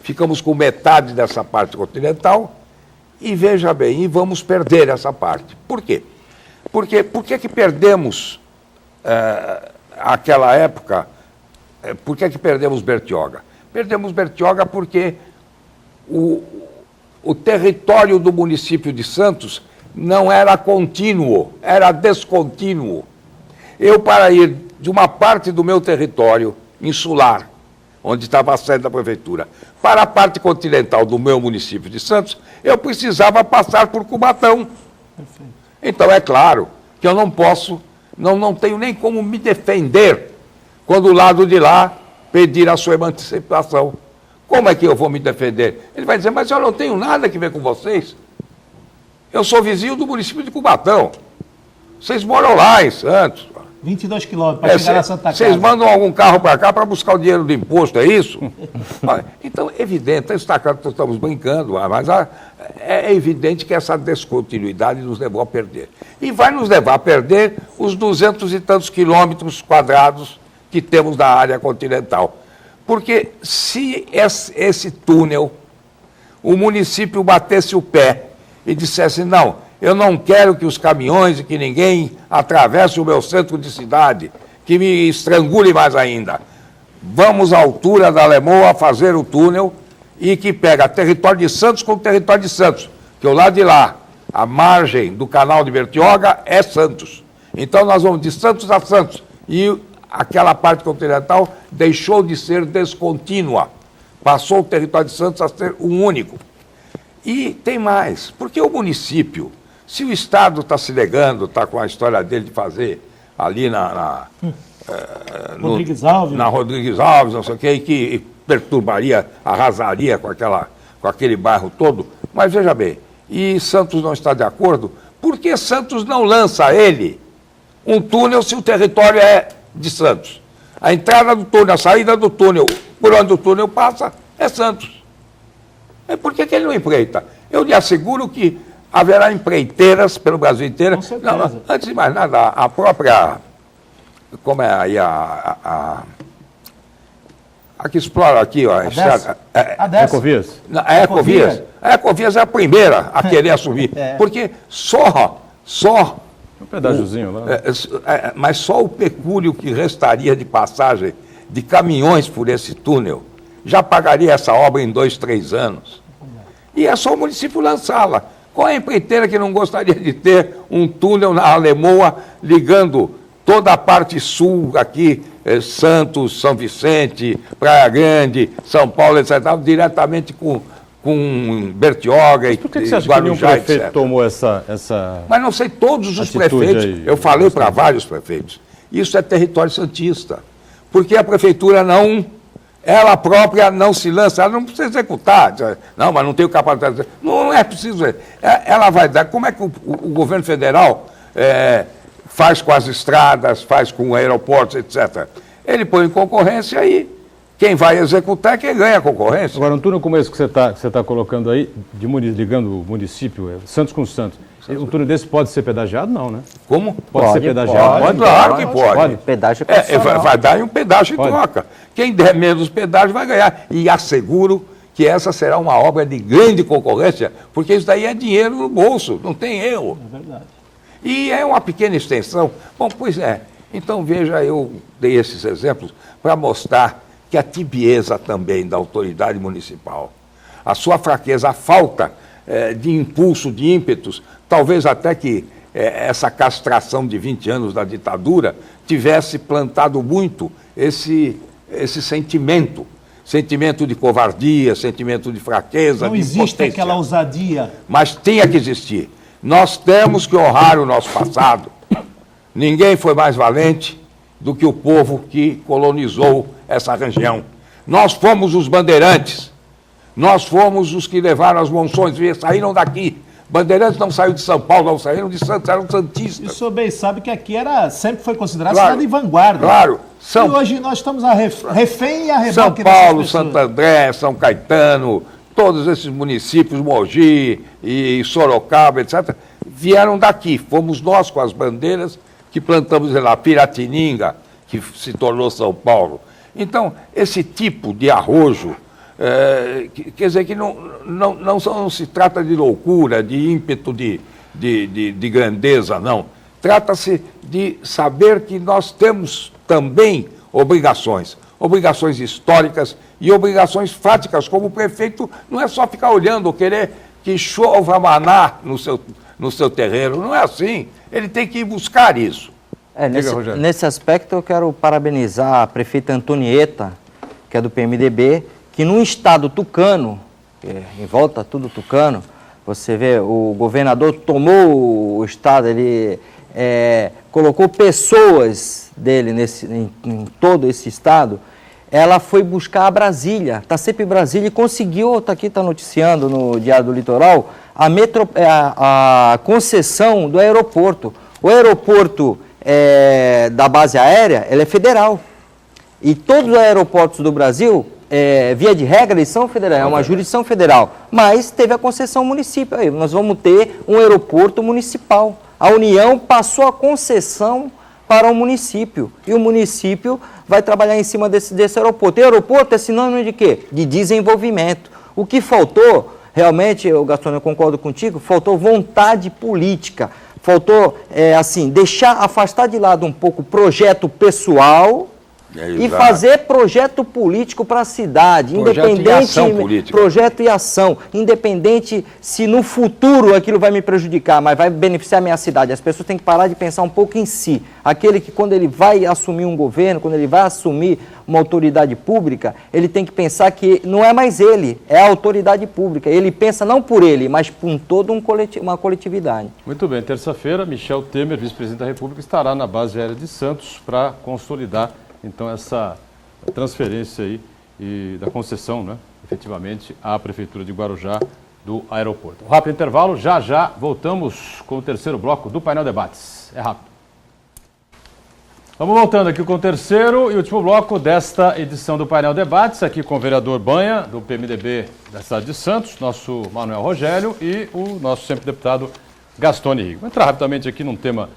Ficamos com metade dessa parte continental e, veja bem, e vamos perder essa parte. Por quê? Por que perdemos aquela época? Por que perdemos Bertioga? Perdemos Bertioga porque o território do município de Santos não era contínuo, era descontínuo. Eu, para ir de uma parte do meu território insular, onde estava a sede da prefeitura, para a parte continental do meu município de Santos, eu precisava passar por Cubatão. Então, é claro que eu não posso, não tenho nem como me defender quando o lado de lá pedir a sua emancipação. Como é que eu vou me defender? Ele vai dizer, mas eu não tenho nada a ver com vocês. Eu sou vizinho do município de Cubatão. Vocês moram lá em Santos. 22 quilômetros para chegar na Santa Casa. Vocês mandam algum carro para cá para buscar o dinheiro do imposto, é isso? Então, é evidente, estamos brincando, mas é evidente que essa descontinuidade nos levou a perder. E vai nos levar a perder os 200 e tantos quilômetros quadrados que temos da área continental. Porque se esse túnel, o município batesse o pé e dissesse, não, eu não quero que os caminhões e que ninguém atravesse o meu centro de cidade, que me estrangule mais ainda. Vamos à altura da Lemoa fazer o túnel e que pega território de Santos com território de Santos, que o lado de lá, a margem do canal de Bertioga é Santos. Então nós vamos de Santos a Santos e aquela parte continental deixou de ser descontínua. Passou o território de Santos a ser um único. E tem mais, porque o município, se o Estado está se negando, está com a história dele de fazer ali Rodrigues Alves. Na Rodrigues Alves, não sei o quê, e que perturbaria, arrasaria com aquele bairro todo, mas veja bem, e Santos não está de acordo, por que Santos não lança a ele um túnel se o território é de Santos? A entrada do túnel, a saída do túnel, por onde o túnel passa, é Santos. Por que ele não empreita? Eu lhe asseguro que haverá empreiteiras pelo Brasil inteiro. Com certeza. Não, antes de mais nada, a própria... Como é aí a que explora aqui, ó, a estrada... Ecovias? A Ecovias. A Ecovias é a primeira a querer assumir. Porque só Um pedágiozinho lá. mas só o pecúlio que restaria de passagem de caminhões por esse túnel já pagaria essa obra em 2, 3 anos. E é só o município lançá-la. Qual é a empreiteira que não gostaria de ter um túnel na Alemoa ligando toda a parte sul aqui, Santos, São Vicente, Praia Grande, São Paulo, etc., diretamente com Bertioga e Por que você acha que nenhum Guarujá, prefeito etc. tomou essa... Mas não sei todos os atitude prefeitos. aí? Eu falei para vários prefeitos. Isso é território santista. Porque a prefeitura ela própria não se lança, ela não precisa executar. Não, mas não tem capacidade. Não é preciso. Ela vai dar. Como é que o governo federal faz com as estradas, faz com aeroportos, etc. Ele põe em concorrência e quem vai executar é quem ganha a concorrência. Agora, um túnel como esse que você está colocando aí, ligando o município, Santos com Santos, um túnel desse pode ser pedagiado? Não, né? Como? Pode ser pedagiado? Pode, claro que pode. Pedágio vai dar um pedágio em Pode. troca. Quem der menos pedágio vai ganhar. E asseguro que essa será uma obra de grande concorrência, porque isso daí é dinheiro no bolso, não tem erro. É verdade. E é uma pequena extensão. Bom, pois é. Então, veja, eu dei esses exemplos para mostrar que a tibieza também da autoridade municipal, a sua fraqueza, a falta de impulso, de ímpetos, talvez até que essa castração de 20 anos da ditadura tivesse plantado muito esse sentimento. sentimento de covardia, sentimento de fraqueza, Não de existe impotência. aquela ousadia. Mas tinha que existir. Nós temos que honrar o nosso passado. Ninguém foi mais valente do que o povo que colonizou essa região. Nós fomos os bandeirantes. Nós fomos os que levaram as monções, saíram daqui. Bandeirantes não saíram de São Paulo, não saíram de Santos, eram E o santistas. senhor bem sabe que aqui sempre foi considerado Claro, cidade de vanguarda. Claro. E hoje nós estamos refém e a São reboque Paulo, dessas pessoas. Santo André, São Caetano, todos esses municípios, Mogi e Sorocaba, etc., vieram daqui. Fomos nós com as bandeiras que plantamos lá, Piratininga, que se tornou São Paulo. Então, esse tipo de arrojo, quer dizer que não se trata de loucura, de ímpeto de grandeza, não. Trata-se de saber que nós temos também obrigações históricas e obrigações fáticas, como o prefeito não é só ficar olhando ou querer que chova maná no seu terreno, não é assim, ele tem que ir buscar isso. Nesse aspecto eu quero parabenizar a prefeita Antonieta, que é do PMDB, que num estado tucano, em volta tudo tucano, você vê, o governador tomou o estado, ele colocou pessoas dele em todo esse estado, ela foi buscar a Brasília, está sempre em Brasília, e conseguiu, está noticiando no Diário do Litoral, a concessão do aeroporto. O aeroporto da base aérea, ele é federal. E todos os aeroportos do Brasil, via de regra, eles são federais, é uma jurisdição federal. Mas teve a concessão município. Aí nós vamos ter um aeroporto municipal. A União passou a concessão para o município. E o município vai trabalhar em cima desse aeroporto. E aeroporto é sinônimo de quê? De desenvolvimento. O que faltou, realmente, Gastone, eu concordo contigo, faltou vontade política. Faltou, afastar de lado um pouco o projeto pessoal e fazer projeto político para a cidade. Projeto e ação. Independente se no futuro aquilo vai me prejudicar, mas vai beneficiar a minha cidade. As pessoas têm que parar de pensar um pouco em si. Aquele que, quando ele vai assumir um governo, quando ele vai assumir uma autoridade pública, ele tem que pensar que não é mais ele, é a autoridade pública. Ele pensa não por ele, mas por toda uma coletividade. Muito bem, terça-feira, Michel Temer, vice-presidente da República, estará na base aérea de Santos para consolidar, então, essa transferência aí e da concessão, né, efetivamente, à Prefeitura de Guarujá do aeroporto. Rápido intervalo, já voltamos com o terceiro bloco do Painel Debates. É rápido. Vamos voltando aqui com o terceiro e último bloco desta edição do Painel Debates, aqui com o vereador Banha, do PMDB da cidade de Santos, nosso Manuel Rogério e o nosso sempre deputado Gastone Rigo. Vou entrar rapidamente aqui num tema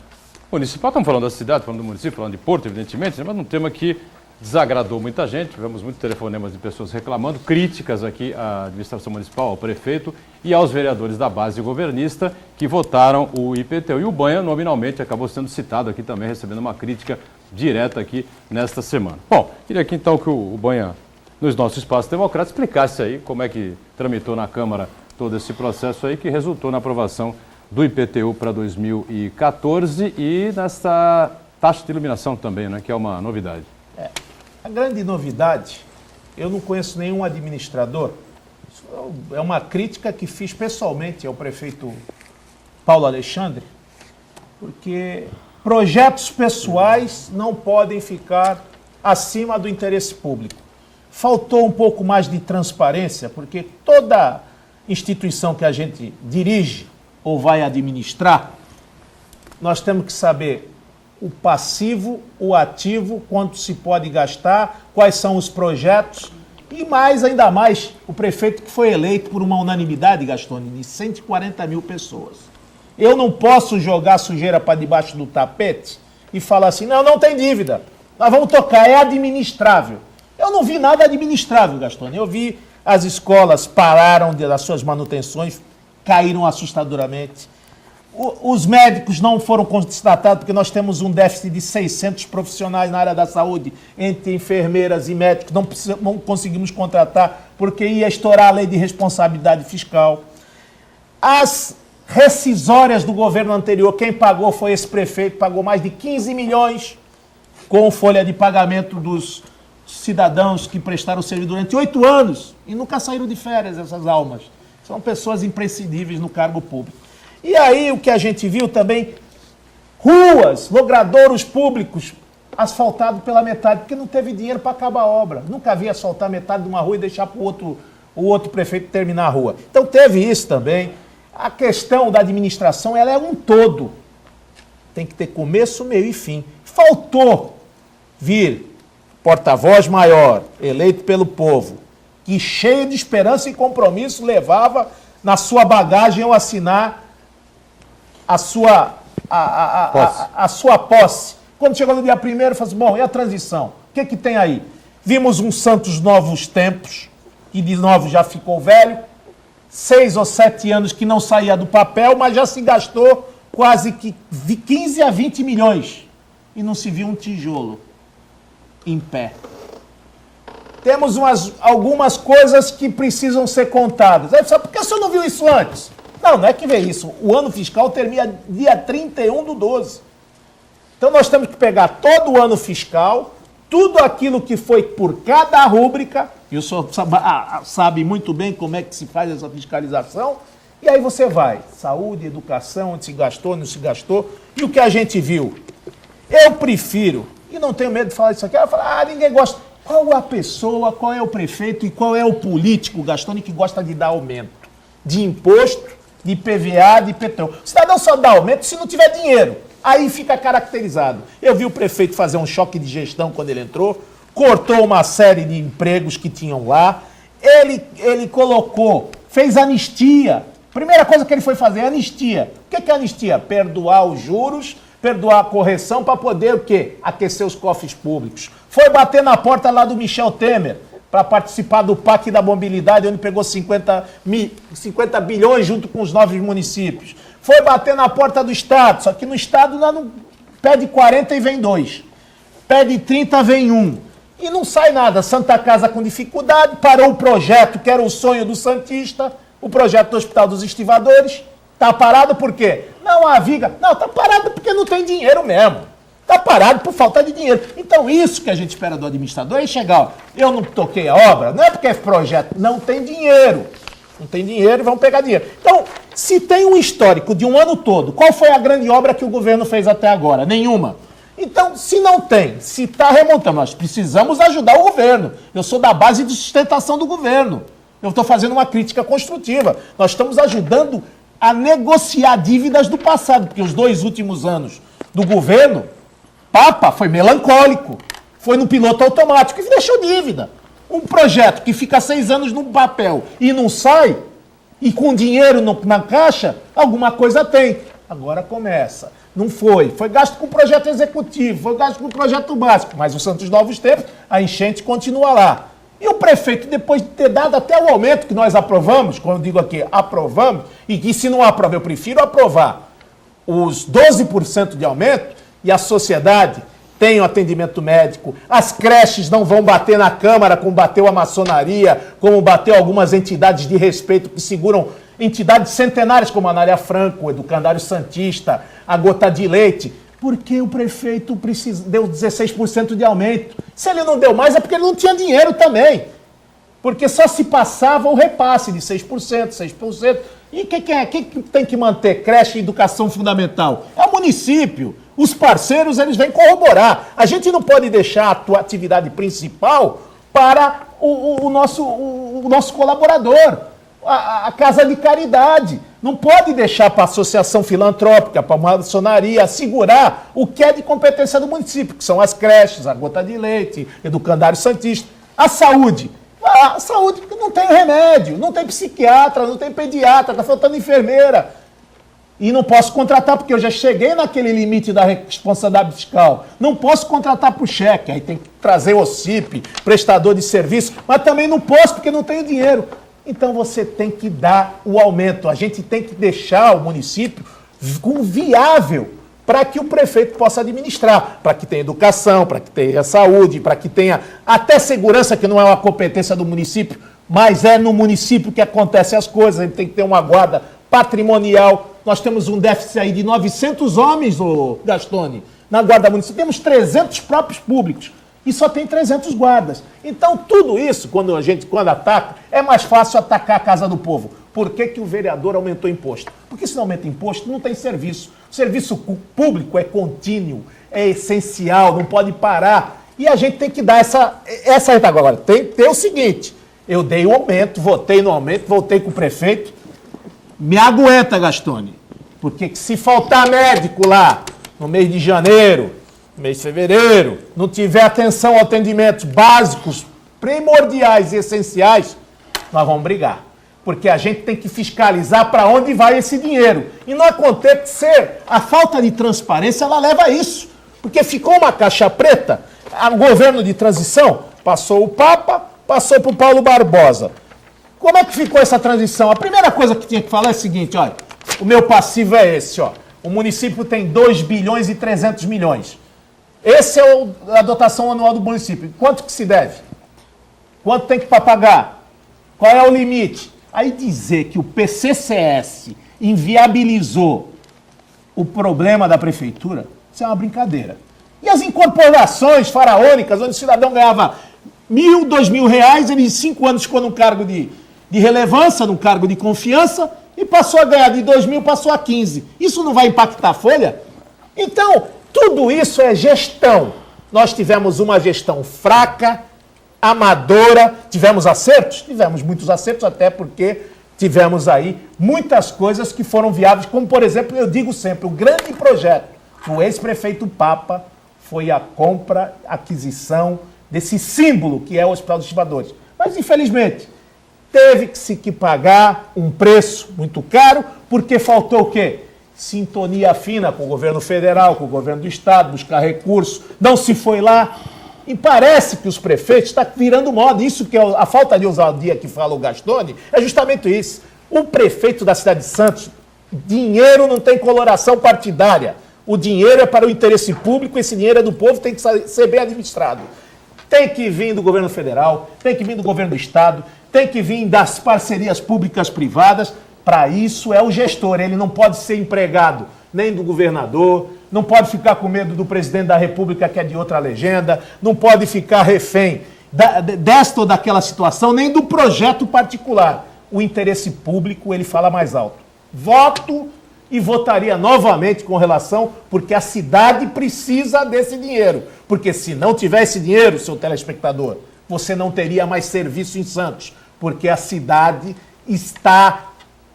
municipal, estamos falando da cidade, falando do município, falando de Porto, evidentemente, mas num tema que desagradou muita gente, tivemos muitos telefonemas de pessoas reclamando, críticas aqui à administração municipal, ao prefeito e aos vereadores da base governista que votaram o IPTU. E o Banha, nominalmente, acabou sendo citado aqui também, recebendo uma crítica direta aqui nesta semana. Bom, queria aqui então que o Banha, nos nossos espaços democráticos, explicasse aí como é que tramitou na Câmara todo esse processo aí que resultou na aprovação do IPTU para 2014 e nessa taxa de iluminação também, né, que é uma novidade. A grande novidade, eu não conheço nenhum administrador, isso é uma crítica que fiz pessoalmente ao prefeito Paulo Alexandre, porque projetos pessoais não podem ficar acima do interesse público. Faltou um pouco mais de transparência, porque toda instituição que a gente dirige ou vai administrar, nós temos que saber o passivo, o ativo, quanto se pode gastar, quais são os projetos e ainda mais, o prefeito que foi eleito por uma unanimidade, Gastone, de 140 mil pessoas. Eu não posso jogar sujeira para debaixo do tapete e falar assim, não tem dívida, nós vamos tocar, é administrável. Eu não vi nada administrável, Gastone, eu vi as escolas pararam das suas manutenções, caíram assustadoramente. Os médicos não foram constatados porque nós temos um déficit de 600 profissionais na área da saúde, entre enfermeiras e médicos, não conseguimos contratar porque ia estourar a lei de responsabilidade fiscal. As rescisórias do governo anterior, quem pagou foi esse prefeito, pagou mais de 15 milhões com folha de pagamento dos cidadãos que prestaram serviço durante 8 anos e nunca saíram de férias, essas almas. São pessoas imprescindíveis no cargo público. E aí o que a gente viu também, ruas, logradouros públicos asfaltados pela metade, porque não teve dinheiro para acabar a obra. Nunca vi asfaltar metade de uma rua e deixar para o outro prefeito terminar a rua. Então teve isso também. A questão da administração, ela é um todo. Tem que ter começo, meio e fim. Faltou vir porta-voz maior, eleito pelo povo, que cheio de esperança e compromisso levava na sua bagagem ao assinar a sua posse. Quando chegou no dia 1º, falou assim, bom, e a transição? O que tem aí? Vimos um Santos novos tempos, que de novo já ficou velho, 6 ou 7 anos que não saía do papel, mas já se gastou quase que 15 a 20 milhões. E não se viu um tijolo em pé. Temos algumas coisas que precisam ser contadas. Aí, por que o senhor não viu isso antes? Não é que vê isso. O ano fiscal termina dia 31/12. Então nós temos que pegar todo o ano fiscal, tudo aquilo que foi por cada rúbrica, e o senhor sabe muito bem como é que se faz essa fiscalização, e aí você vai, saúde, educação, onde se gastou, não se gastou, e o que a gente viu. Eu prefiro, e não tenho medo de falar isso aqui, eu falo, ninguém gosta. Qual a pessoa, qual é o prefeito e qual é o político, Gastone, que gosta de dar aumento? De imposto, de PVA, de IPTU. O cidadão só dá aumento se não tiver dinheiro. Aí fica caracterizado. Eu vi o prefeito fazer um choque de gestão quando ele entrou, cortou uma série de empregos que tinham lá, ele colocou, fez anistia. Primeira coisa que ele foi fazer, anistia. O que é anistia? Perdoar os juros, perdoar a correção para poder o quê? Aquecer os cofres públicos. Foi bater na porta lá do Michel Temer para participar do PAC da mobilidade, onde pegou 50 bilhões junto com os 9 municípios. Foi bater na porta do Estado, só que no Estado não pede 40 e vem 2. Pede 30, vem 1. E não sai nada. Santa Casa com dificuldade, parou o projeto, que era o sonho do Santista, o projeto do Hospital dos Estivadores. Está parado por quê? Não há viga. Não, está parado porque não tem dinheiro mesmo. Está parado por falta de dinheiro. Então isso que a gente espera do administrador é chegar, eu não toquei a obra, não é porque é projeto, não tem dinheiro. Não tem dinheiro e vão pegar dinheiro. Então, se tem um histórico de um ano todo, qual foi a grande obra que o governo fez até agora? Nenhuma. Então, se não tem, se está remontando, nós precisamos ajudar o governo. Eu sou da base de sustentação do governo. Eu estou fazendo uma crítica construtiva. Nós estamos ajudando a negociar dívidas do passado, porque os 2 últimos anos do governo, Papa foi melancólico, foi no piloto automático e deixou dívida. Um projeto que fica 6 anos no papel e não sai, e com dinheiro na caixa, alguma coisa tem. Agora começa. Não foi gasto com projeto executivo, foi gasto com projeto básico, mas o Santos Novos Tempos, a enchente continua lá. E o prefeito, depois de ter dado até o aumento que nós aprovamos, quando eu digo aqui aprovamos, e que se não aprova, eu prefiro aprovar os 12% de aumento, e a sociedade tem o atendimento médico, as creches não vão bater na Câmara como bateu a maçonaria, como bateu algumas entidades de respeito que seguram entidades centenárias como a Anália Franco, o Educandário Santista, a Gota de Leite, porque o prefeito deu 16% de aumento. Se ele não deu mais é porque ele não tinha dinheiro também, porque só se passava o repasse de 6%, 6%. E quem tem que manter creche e educação fundamental? É o município. Os parceiros, eles vêm corroborar. A gente não pode deixar a tua atividade principal para o nosso colaborador, a casa de caridade. Não pode deixar para a associação filantrópica, para a maçonaria, assegurar o que é de competência do município, que são as creches, a Gota de Leite, Educandário Santista, a saúde. A saúde não tem remédio, não tem psiquiatra, não tem pediatra, está faltando enfermeira. E não posso contratar porque eu já cheguei naquele limite da responsabilidade fiscal. Não posso contratar por cheque, aí tem que trazer o OCIP, prestador de serviço, mas também não posso porque não tenho dinheiro. Então você tem que dar o aumento, a gente tem que deixar o município viável para que o prefeito possa administrar, para que tenha educação, para que tenha saúde, para que tenha até segurança, que não é uma competência do município, mas é no município que acontecem as coisas, a gente tem que ter uma guarda patrimonial. Nós temos um déficit aí de 900 homens, Gastone, na guarda municipal. Temos 300 próprios públicos. e só tem 300 guardas. Então, tudo isso, quando ataca, é mais fácil atacar a casa do povo. Por que o vereador aumentou imposto? Porque se não aumenta imposto, não tem serviço. O serviço público é contínuo, é essencial, não pode parar. E a gente tem que dar essa retaguarda. Agora, tem que ter o seguinte, eu dei o aumento, votei no aumento, voltei com o prefeito. Me aguenta, Gastone, porque se faltar médico lá no mês de janeiro, no mês de fevereiro, não tiver atenção a atendimentos básicos, primordiais e essenciais, nós vamos brigar. Porque a gente tem que fiscalizar para onde vai esse dinheiro. E não acontecer, a falta de transparência, ela leva a isso. Porque ficou uma caixa preta, o governo de transição passou o Papa, passou para o Paulo Barbosa. Como é que ficou essa transição? A primeira coisa que tinha que falar é o seguinte, olha, o meu passivo é esse, ó. O município tem 2 bilhões e 300 milhões. Esse é a dotação anual do município. Quanto que se deve? Quanto tem que pagar? Qual é o limite? Aí dizer que o PCCS inviabilizou o problema da prefeitura, isso é uma brincadeira. E as incorporações faraônicas, onde o cidadão ganhava R$1.000, R$2.000, ele em 5 anos ficou num cargo de relevância, num cargo de confiança, e passou a ganhar de 2.000, passou a 15. Isso não vai impactar a folha? Então, tudo isso é gestão. Nós tivemos uma gestão fraca, amadora. Tivemos acertos? Tivemos muitos acertos, até porque tivemos aí muitas coisas que foram viáveis, como, por exemplo, eu digo sempre, o grande projeto do ex-prefeito Papa foi a compra, aquisição desse símbolo que é o Hospital dos Estivadores. Mas, infelizmente, teve que pagar um preço muito caro, porque faltou o quê? Sintonia fina com o governo federal, com o governo do estado, buscar recursos, não se foi lá. E parece que os prefeitos estão virando moda. Isso que é a falta de ousadia que fala o Gastone, é justamente isso. O prefeito da cidade de Santos, dinheiro não tem coloração partidária. O dinheiro é para o interesse público, esse dinheiro é do povo, tem que ser bem administrado. Tem que vir do governo federal, tem que vir do governo do estado, tem que vir das parcerias públicas-privadas. Para isso é o gestor, ele não pode ser empregado nem do governador, não pode ficar com medo do presidente da República, que é de outra legenda, não pode ficar refém desta ou daquela situação, nem do projeto particular. O interesse público, ele fala mais alto. Voto e votaria novamente com relação, porque a cidade precisa desse dinheiro. Porque se não tivesse dinheiro, seu telespectador, você não teria mais serviço em Santos, porque a cidade está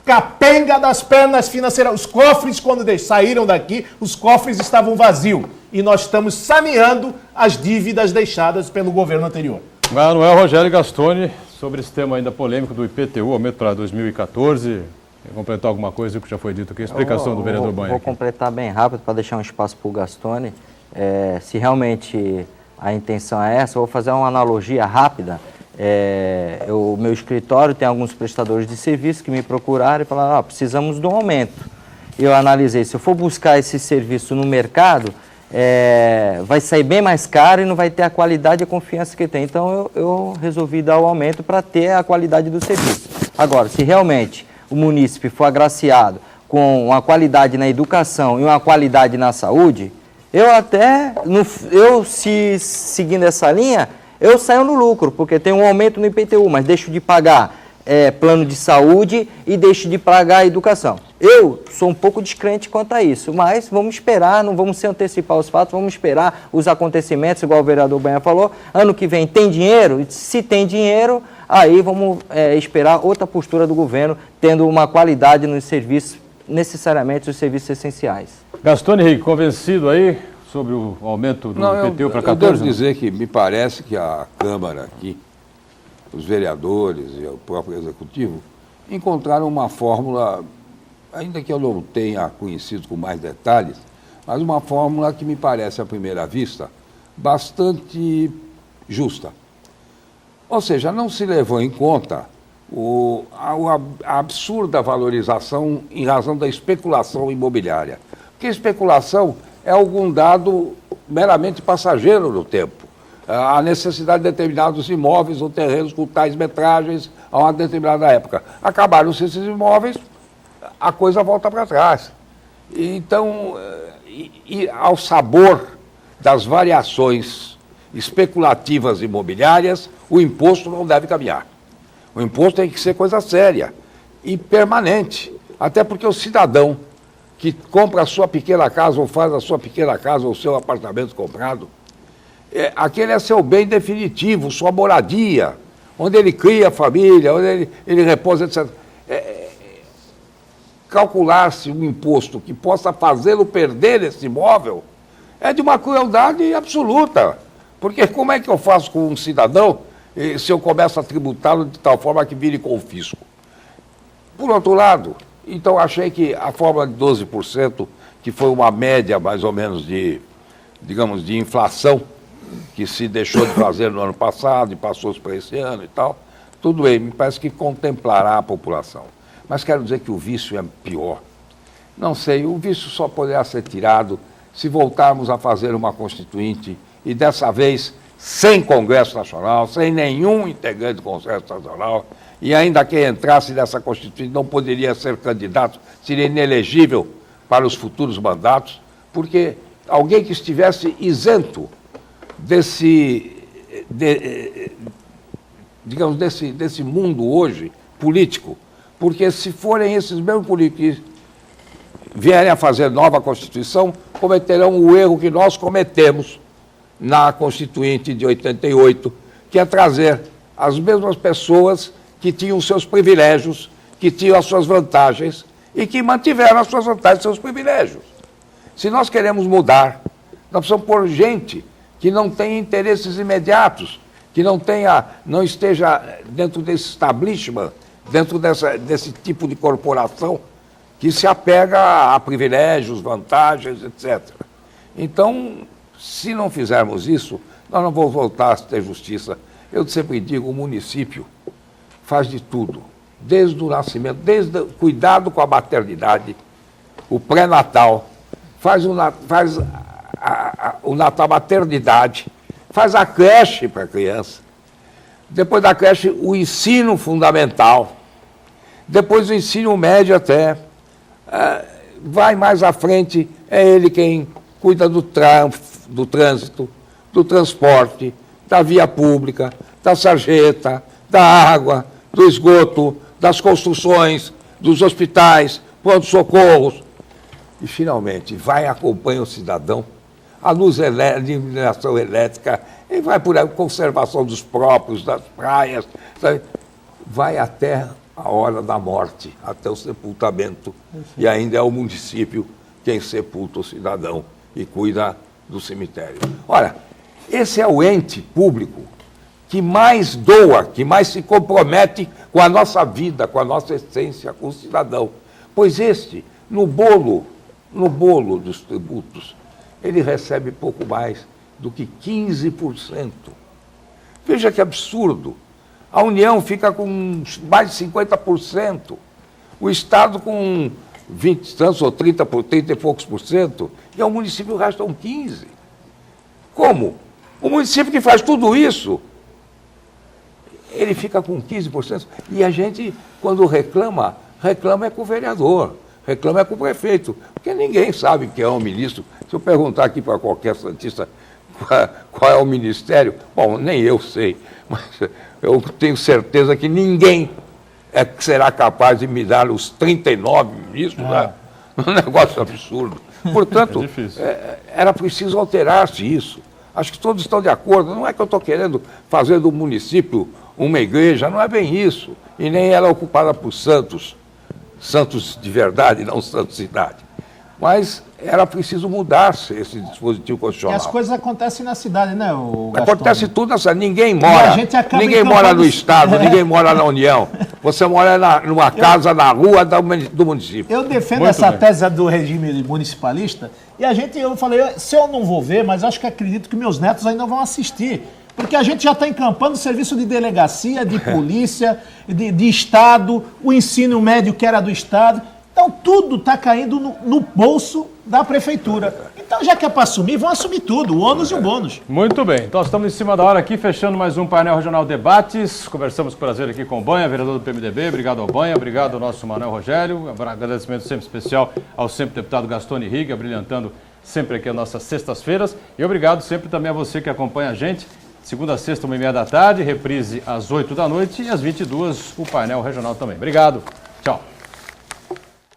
capenga das pernas financeiras. Os cofres, quando saíram daqui, os cofres estavam vazios. E nós estamos saneando as dívidas deixadas pelo governo anterior. Manuel Rogério Gastone, sobre esse tema ainda polêmico do IPTU, aumento para 2014. Quer completar alguma coisa que já foi dito aqui? Explicação do vereador Banha. Vou completar bem rápido para deixar um espaço para o Gastone. Se realmente a intenção é essa, eu vou fazer uma analogia rápida. O meu escritório tem alguns prestadores de serviço que me procuraram e falaram, precisamos de um aumento. Eu analisei, se eu for buscar esse serviço no mercado, vai sair bem mais caro e não vai ter a qualidade e a confiança que tem. Então eu resolvi dar o aumento para ter a qualidade do serviço. Agora, se realmente o munícipe for agraciado com uma qualidade na educação e uma qualidade na saúde, se seguindo essa linha, eu saio no lucro, porque tem um aumento no IPTU, mas deixo de pagar plano de saúde e deixo de pagar a educação. Eu sou um pouco descrente quanto a isso, mas vamos esperar, não vamos se antecipar os fatos, vamos esperar os acontecimentos, igual o vereador Banha falou. Ano que vem tem dinheiro? Se tem dinheiro, aí vamos esperar outra postura do governo, tendo uma qualidade nos serviços, necessariamente os serviços essenciais. Gastone Henrique, convencido aí sobre o aumento do IPTU para 14? Eu devo dizer que me parece que a Câmara aqui, os vereadores e o próprio Executivo, encontraram uma fórmula, ainda que eu não tenha conhecido com mais detalhes, mas uma fórmula que me parece, à primeira vista, bastante justa. Ou seja, não se levou em conta a absurda valorização em razão da especulação imobiliária. Porque especulação é algum dado meramente passageiro no tempo. A necessidade de determinados imóveis ou terrenos com tais metragens a uma determinada época. Acabaram-se esses imóveis, a coisa volta para trás. Então, ao sabor das variações especulativas imobiliárias, o imposto não deve caminhar. O imposto tem que ser coisa séria e permanente. Até porque o cidadão que compra a sua pequena casa ou faz a sua pequena casa ou o seu apartamento comprado, aquele é seu bem definitivo, sua moradia, onde ele cria a família, onde ele repousa, etc. Calcular-se um imposto que possa fazê-lo perder esse imóvel é de uma crueldade absoluta. Porque como é que eu faço com um cidadão se eu começo a tributá-lo de tal forma que vire confisco? Por outro lado, então achei que a fórmula de 12%, que foi uma média mais ou menos de, digamos, de inflação, que se deixou de fazer no ano passado e passou-se para esse ano e tal, tudo bem, me parece que contemplará a população. Mas quero dizer que o vício é pior. Não sei, o vício só poderá ser tirado se voltarmos a fazer uma Constituinte e dessa vez sem Congresso Nacional, sem nenhum integrante do Congresso Nacional, e ainda quem entrasse nessa Constituinte não poderia ser candidato, seria inelegível para os futuros mandatos, porque alguém que estivesse isento digamos, desse mundo hoje político, porque se forem esses mesmos políticos que vierem a fazer nova Constituição, cometerão o erro que nós cometemos na Constituinte de 88, que é trazer as mesmas pessoas que tinham seus privilégios, que tinham as suas vantagens e que mantiveram as suas vantagens e seus privilégios. Se nós queremos mudar, nós precisamos pôr gente que não tenha interesses imediatos, que não esteja dentro desse establishment, dentro desse tipo de corporação que se apega a privilégios, vantagens, etc. Então, se não fizermos isso, nós não vamos voltar a ter justiça. Eu sempre digo, o município faz de tudo, desde o nascimento, desde o cuidado com a maternidade, o pré-natal, faz o Natal, a maternidade, faz a creche para a criança, depois da creche o ensino fundamental, depois o ensino médio até, vai mais à frente, é ele quem cuida do trânsito, do transporte, da via pública, da sarjeta, da água, do esgoto, das construções, dos hospitais, pronto-socorros. E, finalmente, vai e acompanha o cidadão, a luz elétrica, a iluminação elétrica, e vai por aí, conservação dos próprios, das praias, sabe? Vai até a hora da morte, até o sepultamento. E ainda é o município quem sepulta o cidadão e cuida do cemitério. Ora, esse é o ente público que mais doa, que mais se compromete com a nossa vida, com a nossa essência, com o cidadão. Pois no bolo dos tributos, ele recebe pouco mais do que 15%. Veja que absurdo. A União fica com mais de 50%. O Estado com 20 tantos ou 30 e poucos por cento, e ao município restam 15%. Como? O município que faz tudo isso, ele fica com 15%. E a gente, quando reclama é com o vereador, reclama é com o prefeito, porque ninguém sabe quem é o ministro. Se eu perguntar aqui para qualquer santista qual é o ministério, bom, nem eu sei, mas eu tenho certeza que ninguém será capaz de me dar os 39 ministros, né? Um negócio absurdo. Portanto, era preciso alterar-se isso. Acho que todos estão de acordo. Não é que eu estou querendo fazer do município uma igreja, não é bem isso. E nem ela é ocupada por santos de verdade, não santos de cidade. Mas era preciso mudar-se esse dispositivo constitucional. E as coisas acontecem na cidade, né, Gastone? Acontece tudo na cidade. Ninguém mora no Estado, ninguém mora na União. Você mora numa casa na rua do município. Eu defendo essa tese do regime municipalista e eu falei, se eu não vou ver, mas acho que acredito que meus netos ainda vão assistir. Porque a gente já está encampando o serviço de delegacia, de polícia, de Estado, o ensino médio que era do Estado. Então, tudo está caindo no bolso da prefeitura. Então, já que é para assumir, vão assumir tudo, o ônus e o bônus. Muito bem. Então, estamos em cima da hora aqui, fechando mais um painel regional Debates. Conversamos com prazer aqui com o Banha, vereador do PMDB. Obrigado ao Banha, obrigado ao nosso Manuel Rogério. Agradecimento sempre especial ao sempre deputado Gastone Rigg, brilhantando sempre aqui as nossas sextas-feiras. E obrigado sempre também a você que acompanha a gente. Segunda a sexta, 1h30 da tarde, reprise às 8 da noite e às 22 o painel regional também. Obrigado. Tchau.